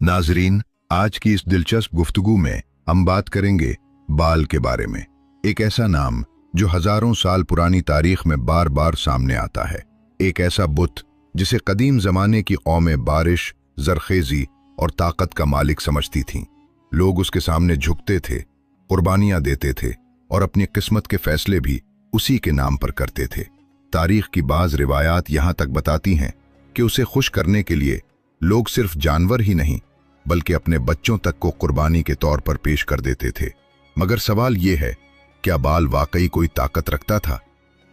नाजरीन, आज की इस दिलचस्प गुफ्तगू में हम बात करेंगे बाल के बारे में। एक ऐसा नाम जो हजारों साल पुरानी तारीख में बार बार सामने आता है। एक ऐसा बुत जिसे कदीम जमाने की कौमें बारिश, जरखेजी और ताकत का मालिक समझती थीं। लोग उसके सामने झुकते थे, कुर्बानियां देते थे और अपनी किस्मत के फैसले भी उसी के नाम पर करते थे। तारीख की बाज रिवायात यहाँ तक बताती हैं कि उसे खुश करने के लिए लोग सिर्फ जानवर ही नहीं बल्कि अपने बच्चों तक को कुर्बानी के तौर पर पेश कर देते थे। मगर सवाल ये है, क्या बाल वाकई कोई ताकत रखता था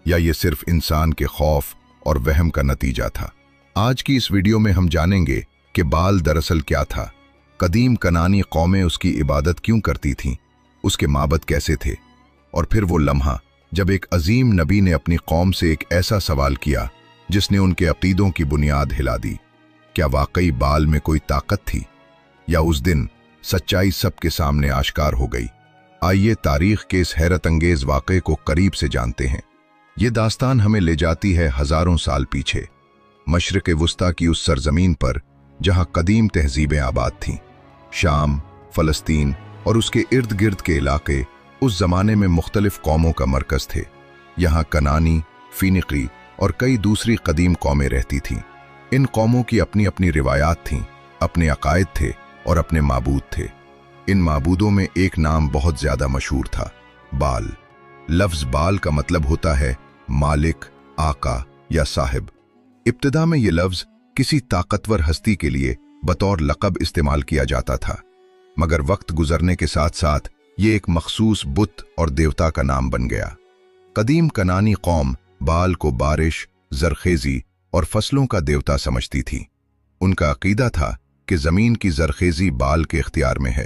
या ये सिर्फ इंसान के खौफ और वहम का नतीजा था? आज की इस वीडियो में हम जानेंगे कि बाल दरअसल क्या था, कदीम कनानी कौमें उसकी इबादत क्यों करती थीं, उसके माबद कैसे थे, और फिर वो लम्हा जब एक अजीम नबी ने अपनी कौम से एक ऐसा सवाल किया जिसने उनके अकीदों की बुनियाद हिला दी। क्या वाकई बाल में कोई ताकत थी या उस दिन सच्चाई सबके सामने आश्कार हो गई? आइए तारीख के इस हैरत अंगेज वाक़े को करीब से जानते हैं। ये दास्तान हमें ले जाती है हजारों साल पीछे, मशरिक़ वुस्ता की उस सरजमीन पर जहां कदीम तहजीबें आबाद थीं। शाम, फ़लस्तीन और उसके इर्द गिर्द के इलाके उस जमाने में मुख्तलिफ कौमों का मरकज़ थे। यहाँ कनानी, फीनिकी और कई दूसरी कदीम कौमें रहती थीं। इन कौमों की अपनी अपनी रिवायात थीं, अपने अकायद थे और अपने माबूद थे। इन माबूदों में एक नाम बहुत ज्यादा मशहूर था, बाल। लफ्ज बाल का मतलब होता है मालिक, आका या साहिब। इब्तिदा में ये लफ्ज किसी ताकतवर हस्ती के लिए बतौर लक़ब इस्तेमाल किया जाता था, मगर वक्त गुजरने के साथ साथ ये एक मखसूस बुत और देवता का नाम बन गया। कदीम कनानी कौम बाल को बारिश, जरखेजी और फसलों का देवता समझती थी। उनका अकीदा था कि जमीन की जरखेजी बाल के इख्तियार में है।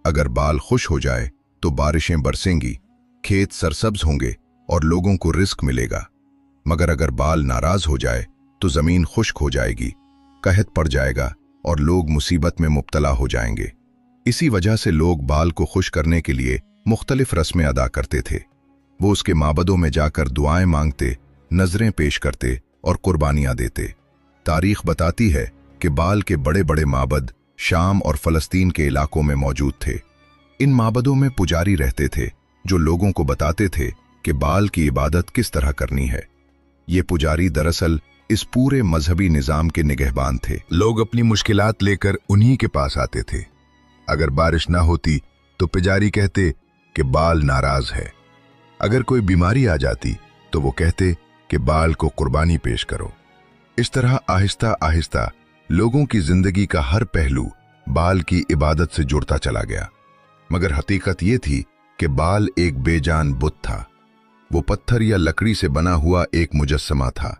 अगर बाल खुश हो जाए तो बारिशें बरसेंगी, खेत सरसब्ज होंगे और लोगों को रिस्क मिलेगा। मगर अगर बाल नाराज हो जाए तो जमीन खुश्क हो जाएगी, कहत पड़ जाएगा और लोग मुसीबत में मुब्तला हो जाएंगे। इसी वजह से लोग बाल को खुश करने के लिए मुख्तलिफ रस्में अदा करते थे। वो उसके माबदों में जाकर दुआएं मांगते, नजरें पेश करते और कुर्बानियां देते। तारीख बताती है कि बाल के बड़े बड़े माबद शाम और फ़लस्तीन के इलाकों में मौजूद थे। इन माबदों में पुजारी रहते थे जो लोगों को बताते थे कि बाल की इबादत किस तरह करनी है। ये पुजारी दरअसल इस पूरे मजहबी निज़ाम के निगहबान थे। लोग अपनी मुश्किलात लेकर उन्हीं के पास आते थे। अगर बारिश ना होती तो पुजारी कहते कि बाल नाराज है। अगर कोई बीमारी आ जाती तो वो कहते कि बाल को कुर्बानी पेश करो। इस तरह आहिस्ता आहिस्ता लोगों की जिंदगी का हर पहलू बाल की इबादत से जुड़ता चला गया। मगर हकीकत ये थी कि बाल एक बेजान बुत था। वो पत्थर या लकड़ी से बना हुआ एक मुजस्समा था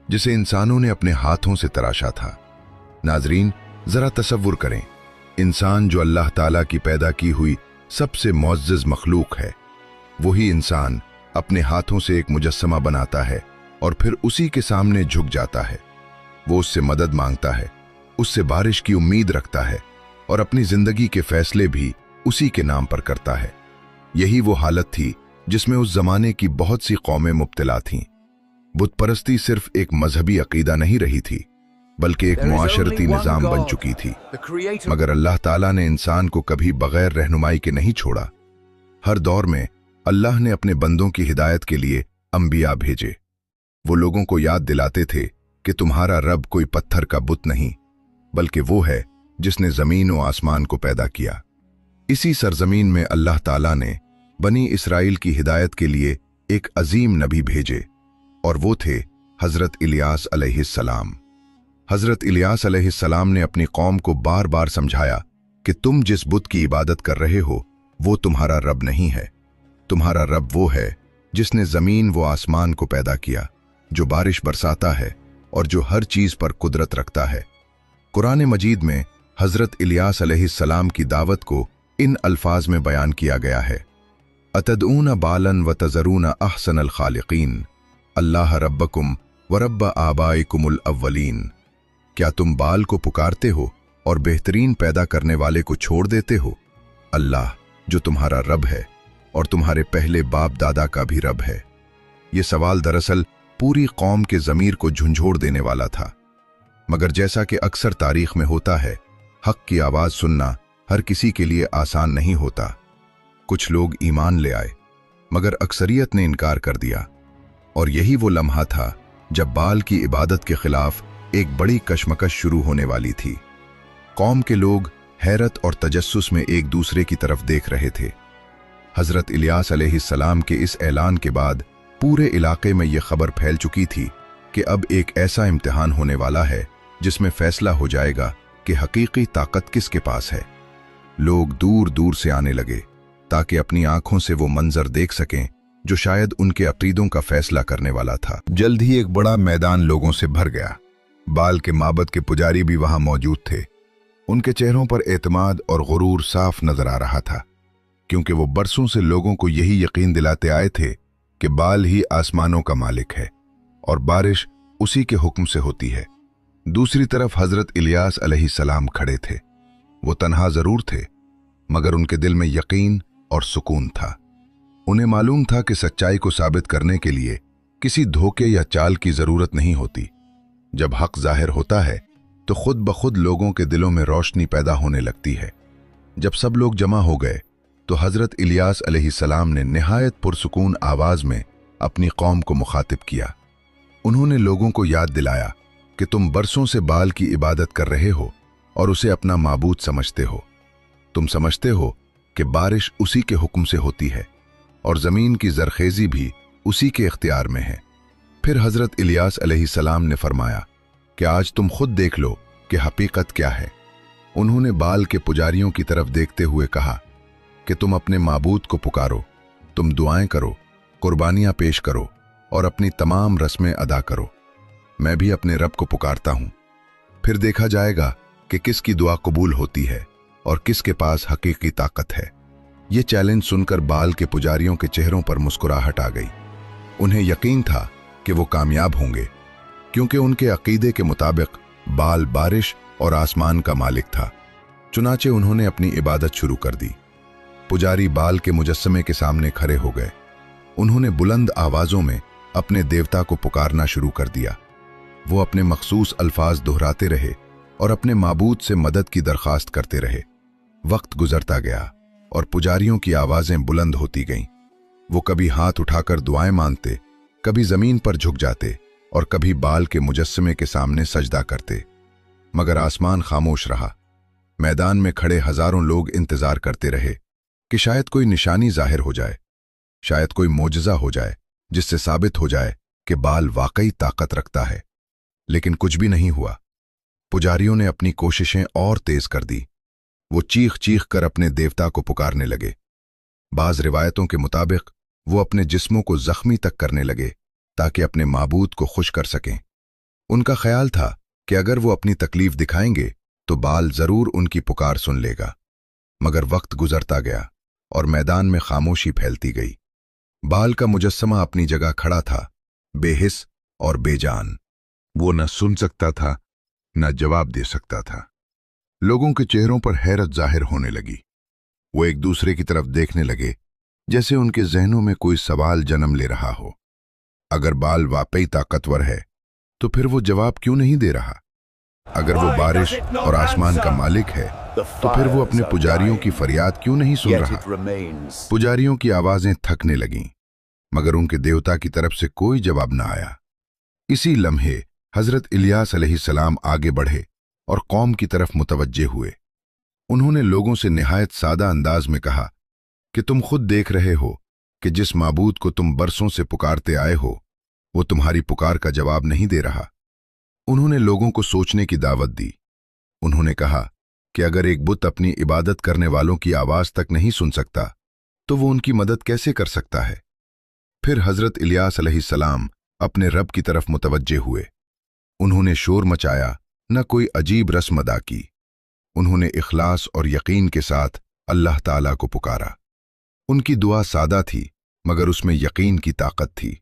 जिसे इंसानों ने अपने हाथों से तराशा था। नाजरीन, जरा तसव्वुर करें, इंसान जो अल्लाह ताला की पैदा की हुई सबसे मुअज़्ज़ज़ मखलूक है, वही इंसान अपने हाथों से एक मुजस्समा बनाता है और फिर उसी के सामने झुक जाता है। वो उससे मदद मांगता है, उससे बारिश की उम्मीद रखता है और अपनी जिंदगी के फैसले भी उसी के नाम पर करता है। यही वो हालत थी जिसमें उस जमाने की बहुत सी कौमें मुब्तला थीं। बुत परस्ती सिर्फ एक मजहबी अकीदा नहीं रही थी बल्कि एक मुआशरती निज़ाम बन चुकी थी। मगर अल्लाह ताला ने इंसान को कभी बगैर रहनुमाई के नहीं छोड़ा। हर दौर में अल्लाह ने अपने बंदों की हिदायत के लिए अंबिया भेजे। वो लोगों को याद दिलाते थे कि तुम्हारा रब कोई पत्थर का बुत नहीं बल्कि वो है जिसने जमीन और आसमान को पैदा किया। इसी सरजमीन में अल्लाह ताला ने बनी इसराइल की हिदायत के लिए एक अजीम नबी भेजे और वो थे हजरत इलियास अलैहिस्सलाम। हजरत इलियास अलैहिस्सलाम ने अपनी कौम को बार बार समझाया कि तुम जिस बुत की इबादत कर रहे हो वो तुम्हारा रब नहीं है। तुम्हारा रब वो है जिसने जमीन व आसमान को पैदा किया, जो बारिश बरसाता है और जो हर चीज पर कुदरत रखता है। कुरान मजीद में हजरत इलियास अलैहिस्सलाम की दावत को इन अल्फाज में बयान किया गया है, अतदऊन बालन व तजरून अहसनल खालिकीन अल्लाह रब्बकुम व रब्ब आबाइकुमुल अव्वलीन। क्या तुम बाल को पुकारते हो और बेहतरीन पैदा करने वाले को छोड़ देते हो? अल्लाह जो तुम्हारा रब है और तुम्हारे पहले बाप दादा का भी रब है। ये सवाल दरअसल पूरी कौम के ज़मीर को झंझोड़ देने वाला था। मगर जैसा कि अक्सर तारीख में होता है, हक की आवाज सुनना हर किसी के लिए आसान नहीं होता। कुछ लोग ईमान ले आए, मगर अक्सरियत ने इनकार कर दिया। और यही वो लम्हा था जब बाल की इबादत के खिलाफ एक बड़ी कशमकश शुरू होने वाली थी। कौम के लोग हैरत और तजस्सुस में एक दूसरे की तरफ देख रहे थे। हजरत इलियास अलैहिस्सलाम के इस ऐलान के बाद पूरे इलाके में यह खबर फैल चुकी थी कि अब एक ऐसा इम्तिहान होने वाला है जिसमें फैसला हो जाएगा कि हकीकी ताकत किसके पास है। लोग दूर दूर से आने लगे ताकि अपनी आंखों से वो मंजर देख सकें जो शायद उनके अकीदों का फैसला करने वाला था। जल्द ही एक बड़ा मैदान लोगों से भर गया। बाल के माबद के पुजारी भी वहां मौजूद थे। उनके चेहरों पर एतमाद और गुरूर साफ नजर आ रहा था, क्योंकि वो बरसों से लोगों को यही यकीन दिलाते आए थे कि बाल ही आसमानों का मालिक है और बारिश उसी के हुक्म से होती है। दूसरी तरफ हजरत इलियास अलैहिस्सलाम खड़े थे। वो तन्हा जरूर थे, मगर उनके दिल में यकीन और सुकून था। उन्हें मालूम था कि सच्चाई को साबित करने के लिए किसी धोखे या चाल की जरूरत नहीं होती। जब हक जाहिर होता है तो खुद ब खुद लोगों के दिलों में रोशनी पैदा होने लगती है। जब सब लोग जमा हो गए तो हजरत इलियास अलैहिस्सलाम ने निहायत पुरसुकून आवाज में अपनी कौम को मुखातिब किया। उन्होंने लोगों को याद दिलाया कि तुम बरसों से बाल की इबादत कर रहे हो और उसे अपना माबूद समझते हो। तुम समझते हो कि बारिश उसी के हुक्म से होती है और जमीन की जरखेजी भी उसी के इख्तियार में है। फिर हजरत इलियास अलैहिस्सलाम ने फरमाया कि आज तुम खुद देख लो कि हकीकत क्या है। उन्होंने बाल के पुजारियों की तरफ देखते हुए कहा कि तुम अपने माबूद को पुकारो, तुम दुआएं करो, कुर्बानियां पेश करो और अपनी तमाम रस्में अदा करो। मैं भी अपने रब को पुकारता हूं, फिर देखा जाएगा कि किसकी दुआ कबूल होती है और किसके पास हकीकी ताकत है। ये चैलेंज सुनकर बाल के पुजारियों के चेहरों पर मुस्कुराहट आ गई। उन्हें यकीन था कि वो कामयाब होंगे, क्योंकि उनके अकीदे के मुताबिक बाल बारिश और आसमान का मालिक था। चुनाचे उन्होंने अपनी इबादत शुरू कर दी। पुजारी बाल के मुजस्समे के सामने खड़े हो गए। उन्होंने बुलंद आवाजों में अपने देवता को पुकारना शुरू कर दिया। वो अपने मखसूस अल्फाज दोहराते रहे और अपने माबूद से मदद की दरखास्त करते रहे। वक्त गुजरता गया और पुजारियों की आवाजें बुलंद होती गईं। वो कभी हाथ उठाकर दुआएं मांगते, कभी जमीन पर झुक जाते और कभी बाल के मुजस्समे के सामने सजदा करते, मगर आसमान खामोश रहा। मैदान में खड़े हजारों लोग इंतजार करते रहे कि शायद कोई निशानी जाहिर हो जाए, शायद कोई मोजज़ा हो जाए जिससे साबित हो जाए कि बाल वाकई ताकत रखता है। लेकिन कुछ भी नहीं हुआ। पुजारियों ने अपनी कोशिशें और तेज कर दी। वो चीख चीख कर अपने देवता को पुकारने लगे। बाज रिवायतों के मुताबिक वो अपने जिस्मों को जख्मी तक करने लगे ताकि अपने माबूद को खुश कर सकें। उनका ख्याल था कि अगर वो अपनी तकलीफ दिखाएंगे तो बाल जरूर उनकी पुकार सुन लेगा। मगर वक्त गुजरता गया और मैदान में खामोशी फैलती गई। बाल का मुजस्समा अपनी जगह खड़ा था, बेहिस और बेजान। वो न सुन सकता था, न जवाब दे सकता था। लोगों के चेहरों पर हैरत जाहिर होने लगी। वो एक दूसरे की तरफ देखने लगे, जैसे उनके जहनों में कोई सवाल जन्म ले रहा हो। अगर बाल वाकई ताकतवर है तो फिर वो जवाब क्यों नहीं दे रहा? अगर वो बारिश और आसमान का मालिक है तो फिर वो अपने पुजारियों की फरियाद क्यों नहीं सुन रहा? पुजारियों की आवाजें थकने लगीं, मगर उनके देवता की तरफ से कोई जवाब न आया। इसी लम्हे हजरत इलियास अलैहिस्सलाम आगे बढ़े और कौम की तरफ मुतवज्जे हुए। उन्होंने लोगों से निहायत सादा अंदाज में कहा कि तुम खुद देख रहे हो कि जिस माबूद को तुम बरसों से पुकारते आए हो वो तुम्हारी पुकार का जवाब नहीं दे रहा। उन्होंने लोगों को सोचने की दावत दी। उन्होंने कहा कि अगर एक बुत अपनी इबादत करने वालों की आवाज तक नहीं सुन सकता तो वो उनकी मदद कैसे कर सकता है? फिर हजरत इलियास अलैहिस्सलाम अपने रब की तरफ मुतवज्जे हुए। उन्होंने शोर मचाया, न कोई अजीब रस्म अदा की। उन्होंने इखलास और यकीन के साथ अल्लाह ताला को पुकारा। उनकी दुआ सादा थी, मगर उसमें यकीन की ताकत थी।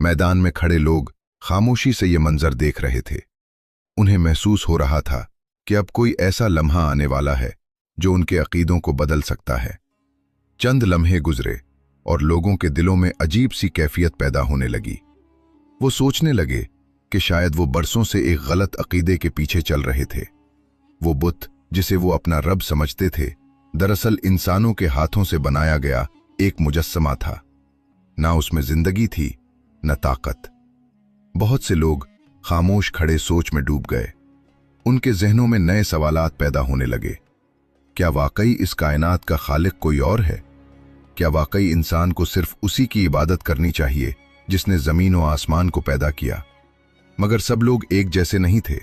मैदान में खड़े लोग खामोशी से ये मंजर देख रहे थे। उन्हें महसूस हो रहा था कि अब कोई ऐसा लम्हा आने वाला है जो उनके अकीदों को बदल सकता है। चंद लम्हे गुजरे और लोगों के दिलों में अजीब सी कैफियत पैदा होने लगी। वो सोचने लगे कि शायद वो बरसों से एक गलत अकीदे के पीछे चल रहे थे। वो बुत जिसे वो अपना रब समझते थे, दरअसल इंसानों के हाथों से बनाया गया एक मुजस्समा था। ना उसमें जिंदगी थी, न ताकत। बहुत से लोग खामोश खड़े सोच में डूब गए। उनके जहनों में नए सवालात पैदा होने लगे। क्या वाकई इस कायनात का खालिक कोई और है? क्या वाकई इंसान को सिर्फ उसी की इबादत करनी चाहिए जिसने जमीन और आसमान को पैदा किया? मगर सब लोग एक जैसे नहीं थे।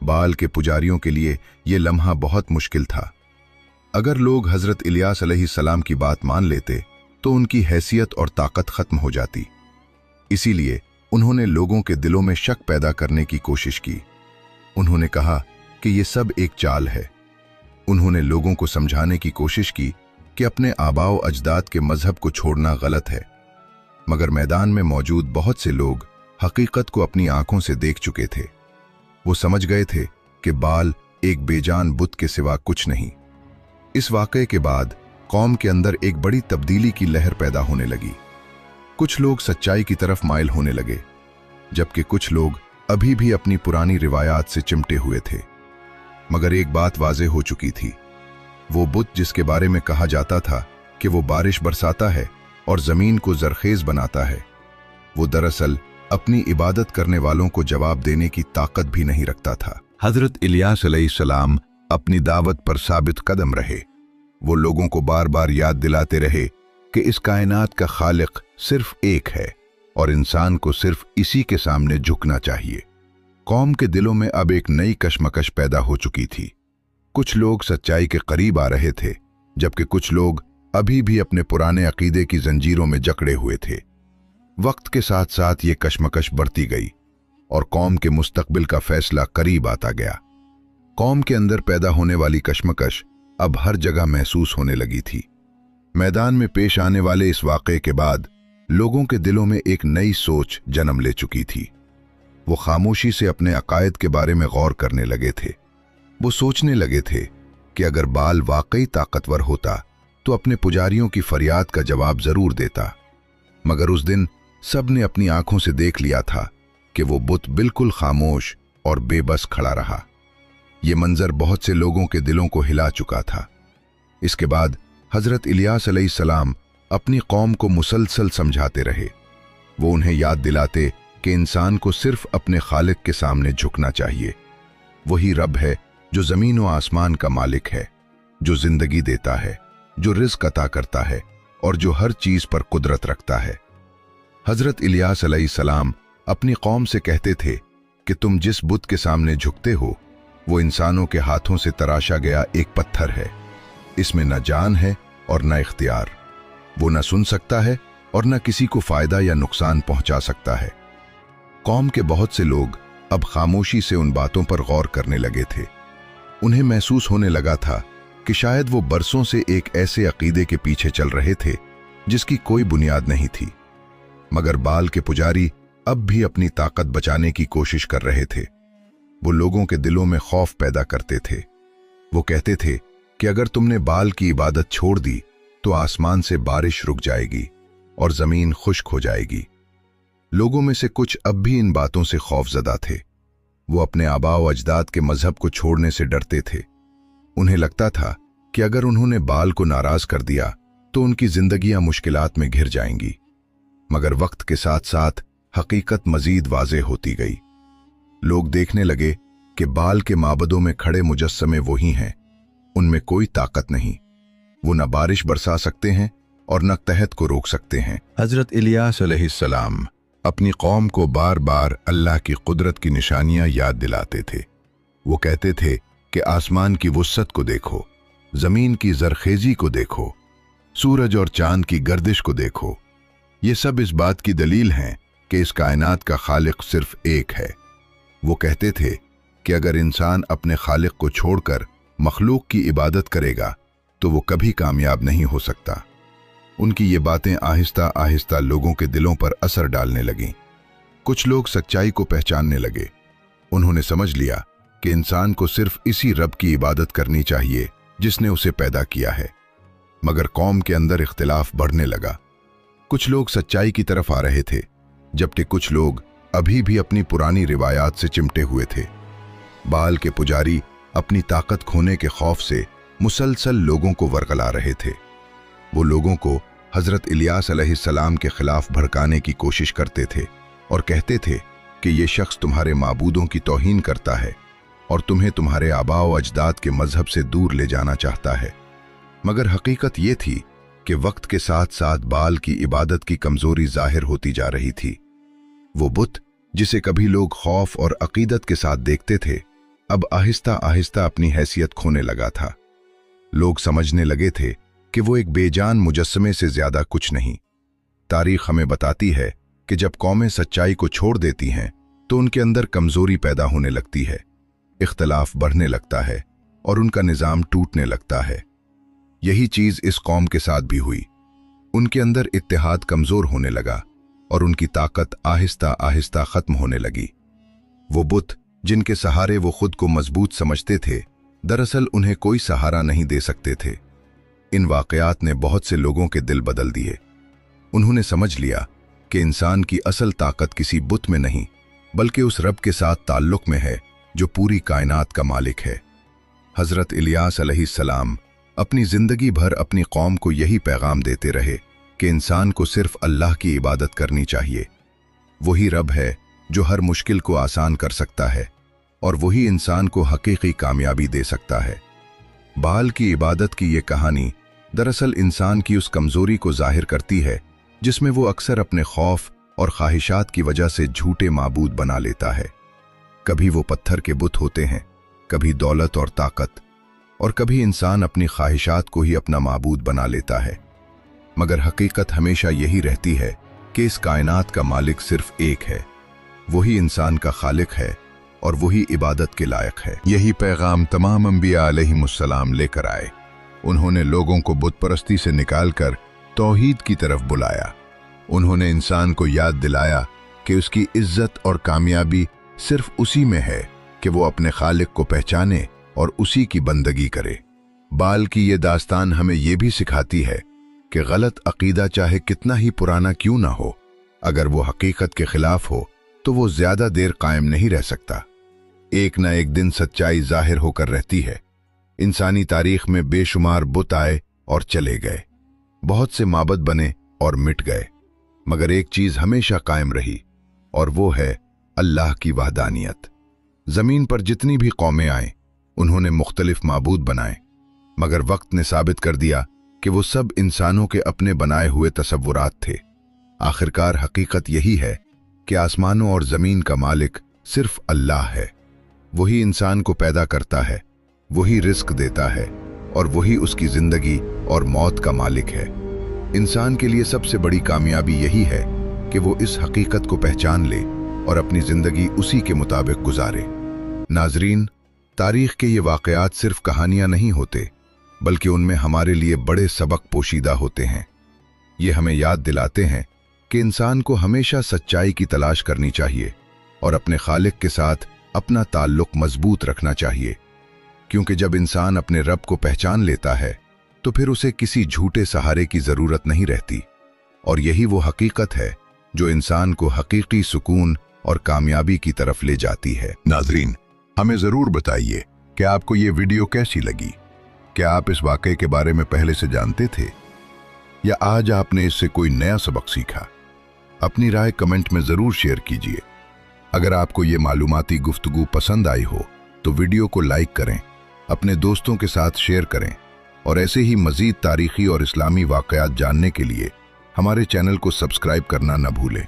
बाल के पुजारियों के लिए यह लम्हा बहुत मुश्किल था। अगर लोग हजरत इलियास अलैहिस्सलाम की बात मान लेते तो उनकी हैसियत और ताकत खत्म हो जाती। इसीलिए उन्होंने लोगों के दिलों में शक पैदा करने की कोशिश की। उन्होंने कहा कि यह सब एक चाल है। उन्होंने लोगों को समझाने की कोशिश की कि अपने आबाओ अजदाद के मजहब को छोड़ना गलत है। मगर मैदान में मौजूद बहुत से लोग हकीकत को अपनी आंखों से देख चुके थे। वो समझ गए थे कि बाल एक बेजान बुत के सिवा कुछ नहीं। इस वाक़े के बाद कौम के अंदर एक बड़ी तब्दीली की लहर पैदा होने लगी। कुछ लोग सच्चाई की तरफ माइल होने लगे, जबकि कुछ लोग अभी भी अपनी पुरानी रिवायात से चिमटे हुए थे। मगर एक बात वाज़ेह हो चुकी थी। वो बुत जिसके बारे में कहा जाता था कि वो बारिश बरसाता है और ज़मीन को जरखेज बनाता है, वो दरअसल अपनी इबादत करने वालों को जवाब देने की ताकत भी नहीं रखता था। हजरत इलियास अलैहिस्सलाम अपनी दावत पर साबित कदम रहे। वो लोगों को बार बार याद दिलाते रहे कि इस कायनात का खालिक सिर्फ एक है और इंसान को सिर्फ इसी के सामने झुकना चाहिए। कौम के दिलों में अब एक नई कशमकश पैदा हो चुकी थी। कुछ लोग सच्चाई के करीब आ रहे थे, जबकि कुछ लोग अभी भी अपने पुराने अकीदे की जंजीरों में जकड़े हुए थे। वक्त के साथ साथ ये कशमकश बढ़ती गई और कौम के मुस्तकबिल का फैसला करीब आता गया। कौम के अंदर पैदा होने वाली कशमकश अब हर जगह महसूस होने लगी थी। मैदान में पेश आने वाले इस वाक़े के बाद लोगों के दिलों में एक नई सोच जन्म ले चुकी थी। वो खामोशी से अपने अकायद के बारे में गौर करने लगे थे। वो सोचने लगे थे कि अगर बाल वाकई ताकतवर होता तो अपने पुजारियों की फरियाद का जवाब जरूर देता। मगर उस दिन सब ने अपनी आंखों से देख लिया था कि वो बुत बिल्कुल खामोश और बेबस खड़ा रहा। ये मंजर बहुत से लोगों के दिलों को हिला चुका था। इसके बाद हजरत इलियास अलैहिस्सलाम अपनी कौम को मुसलसल समझाते रहे। वो उन्हें याद दिलाते कि इंसान को सिर्फ अपने खालिक के सामने झुकना चाहिए। वही रब है जो जमीन और आसमान का मालिक है, जो जिंदगी देता है, जो रिज़्क अता करता है और जो हर चीज पर कुदरत रखता है। हजरत इलियास अलैहिस्सलाम अपनी कौम से कहते थे कि तुम जिस बुत के सामने झुकते हो वो इंसानों के हाथों से तराशा गया एक पत्थर है। इसमें न जान है और न इख्तियार। वो न सुन सकता है और न किसी को फायदा या नुकसान पहुंचा सकता है। कौम के बहुत से लोग अब खामोशी से उन बातों पर गौर करने लगे थे। उन्हें महसूस होने लगा था कि शायद वो बरसों से एक ऐसे अकीदे के पीछे चल रहे थे जिसकी कोई बुनियाद नहीं थी। मगर बाल के पुजारी अब भी अपनी ताकत बचाने की कोशिश कर रहे थे। वो लोगों के दिलों में खौफ पैदा करते थे। वो कहते थे कि अगर तुमने बाल की इबादत छोड़ दी तो आसमान से बारिश रुक जाएगी और जमीन खुश्क हो जाएगी। लोगों में से कुछ अब भी इन बातों से खौफजदा थे। वो अपने आबाओ अजदाद के मजहब को छोड़ने से डरते थे। उन्हें लगता था कि अगर उन्होंने बाल को नाराज कर दिया तो उनकी जिंदगियां मुश्किलात में घिर जाएंगी। मगर वक्त के साथ साथ हकीकत मजीद वाज़ेह होती गई। लोग देखने लगे कि बाल के माबदों में खड़े मुजस्समे वही हैं। उनमें कोई ताकत नहीं। वो न बारिश बरसा सकते हैं और न तहत को रोक सकते हैं। हजरत इलियास अलैहिस्सलाम अपनी कौम को बार बार अल्लाह की कुदरत की निशानियां याद दिलाते थे। वो कहते थे कि आसमान की वुस्सत को देखो, जमीन की जरखेजी को देखो, सूरज और चांद की गर्दिश को देखो। ये सब इस बात की दलील हैं कि इस कायनात का खालिक सिर्फ एक है। वो कहते थे कि अगर इंसान अपने खालिक को छोड़कर मखलूक की इबादत करेगा तो वो कभी कामयाब नहीं हो सकता। उनकी ये बातें आहिस्ता आहिस्ता लोगों के दिलों पर असर डालने लगीं। कुछ लोग सच्चाई को पहचानने लगे। उन्होंने समझ लिया कि इंसान को सिर्फ इसी रब की इबादत करनी चाहिए जिसने उसे पैदा किया है। मगर कौम के अंदर इख्तिलाफ बढ़ने लगा। कुछ लोग सच्चाई की तरफ आ रहे थे, जबकि कुछ लोग अभी भी अपनी पुरानी रिवायात से चिमटे हुए थे। बाल के पुजारी अपनी ताकत खोने के खौफ से मुसलसल लोगों को वरगला रहे थे। वो लोगों को हजरत इलियास अलैहिस्सलाम के खिलाफ भड़काने की कोशिश करते थे और कहते थे कि ये शख्स तुम्हारे माबूदों की तौहीन करता है और तुम्हें तुम्हारे आबा व अजदाद के मजहब से दूर ले जाना चाहता है। मगर हकीकत ये थी कि वक्त के साथ साथ बाल की इबादत की कमजोरी जाहिर होती जा रही थी। वो बुत जिसे कभी लोग खौफ और अकीदत के साथ देखते थे, अब आहिस्ता आहिस्ता अपनी हैसियत खोने लगा था। लोग समझने लगे थे कि वो एक बेजान मुजस्समे से ज्यादा कुछ नहीं। तारीख हमें बताती है कि जब कौमें सच्चाई को छोड़ देती हैं तो उनके अंदर कमजोरी पैदा होने लगती है, इख्तलाफ बढ़ने लगता है और उनका निज़ाम टूटने लगता है। यही चीज इस कौम के साथ भी हुई। उनके अंदर इत्तेहाद कमजोर होने लगा और उनकी ताकत आहिस्ता आहिस्ता खत्म होने लगी। वो बुत जिनके सहारे वो खुद को मजबूत समझते थे, दरअसल उन्हें कोई सहारा नहीं दे सकते थे। इन वाकयात ने बहुत से लोगों के दिल बदल दिए। उन्होंने समझ लिया कि इंसान की असल ताकत किसी बुत में नहीं बल्कि उस रब के साथ ताल्लुक में है जो पूरी कायनात का मालिक है। हजरत इलियास अलैहिस्सलाम अपनी जिंदगी भर अपनी कौम को यही पैगाम देते रहे कि इंसान को सिर्फ अल्लाह की इबादत करनी चाहिए। वही रब है जो हर मुश्किल को आसान कर सकता है और वही इंसान को हकीकी कामयाबी दे सकता है। बाल की इबादत की ये कहानी दरअसल इंसान की उस कमजोरी को जाहिर करती है जिसमें वो अक्सर अपने खौफ और ख्वाहिशात की वजह से झूठे माबूद बना लेता है। कभी वो पत्थर के बुत होते हैं, कभी दौलत और ताकत, और कभी इंसान अपनी ख्वाहिशात को ही अपना माबूद बना लेता है। मगर हकीकत हमेशा यही रहती है कि इस कायनात का मालिक सिर्फ एक है, वही इंसान का खालिक है और वही इबादत के लायक है। यही पैगाम तमाम अंबिया अलैहिमुस्सलाम लेकर आए। उन्होंने लोगों को बुत परस्ती से निकालकर तौहीद की तरफ बुलाया। उन्होंने इंसान को याद दिलाया कि उसकी इज्जत और कामयाबी सिर्फ उसी में है कि वो अपने खालिक को पहचाने और उसी की बंदगी करे। बाल की ये दास्तान हमें ये भी सिखाती है कि गलत अकीदा चाहे कितना ही पुराना क्यों ना हो, अगर वो हकीकत के खिलाफ हो तो वो ज्यादा देर कायम नहीं रह सकता। एक न एक दिन सच्चाई जाहिर होकर रहती है। इंसानी तारीख में बेशुमार बुत आए और चले गए, बहुत से माबद बने और मिट गए, मगर एक चीज हमेशा कायम रही और वो है अल्लाह की वहदानियत। जमीन पर जितनी भी कौमें आए उन्होंने मुख्तलिफ माबूद बनाए, मगर वक्त ने साबित कर दिया कि वो सब इंसानों के अपने बनाए हुए तसव्वुरात थे। आखिरकार हकीकत यही है कि आसमानों और जमीन का मालिक सिर्फ अल्लाह है। वही इंसान को पैदा करता है, वही रिस्क देता है और वही उसकी जिंदगी और मौत का मालिक है। इंसान के लिए सबसे बड़ी कामयाबी यही है कि वो इस हकीकत को पहचान ले और अपनी जिंदगी उसी के मुताबिक गुजारे। नाजरीन, तारीख के ये वाकयात सिर्फ कहानियां नहीं होते बल्कि उनमें हमारे लिए बड़े सबक पोशीदा होते हैं। ये हमें याद दिलाते हैं कि इंसान को हमेशा सच्चाई की तलाश करनी चाहिए और अपने खालिक के साथ अपना ताल्लुक मजबूत रखना चाहिए, क्योंकि जब इंसान अपने रब को पहचान लेता है तो फिर उसे किसी झूठे सहारे की जरूरत नहीं रहती, और यही वो हकीकत है जो इंसान को हकीकी सुकून और कामयाबी की तरफ ले जाती है। नाजरीन, हमें जरूर बताइए कि आपको ये वीडियो कैसी लगी। क्या आप इस वाकये के बारे में पहले से जानते थे या आज आपने इससे कोई नया सबक सीखा? अपनी राय कमेंट में जरूर शेयर कीजिए। अगर आपको ये मालूमाती गुफ्तगू पसंद आई हो तो वीडियो को लाइक करें, अपने दोस्तों के साथ शेयर करें और ऐसे ही मजीद तारीखी और इस्लामी वाकयात जानने के लिए हमारे चैनल को सब्सक्राइब करना न भूलें।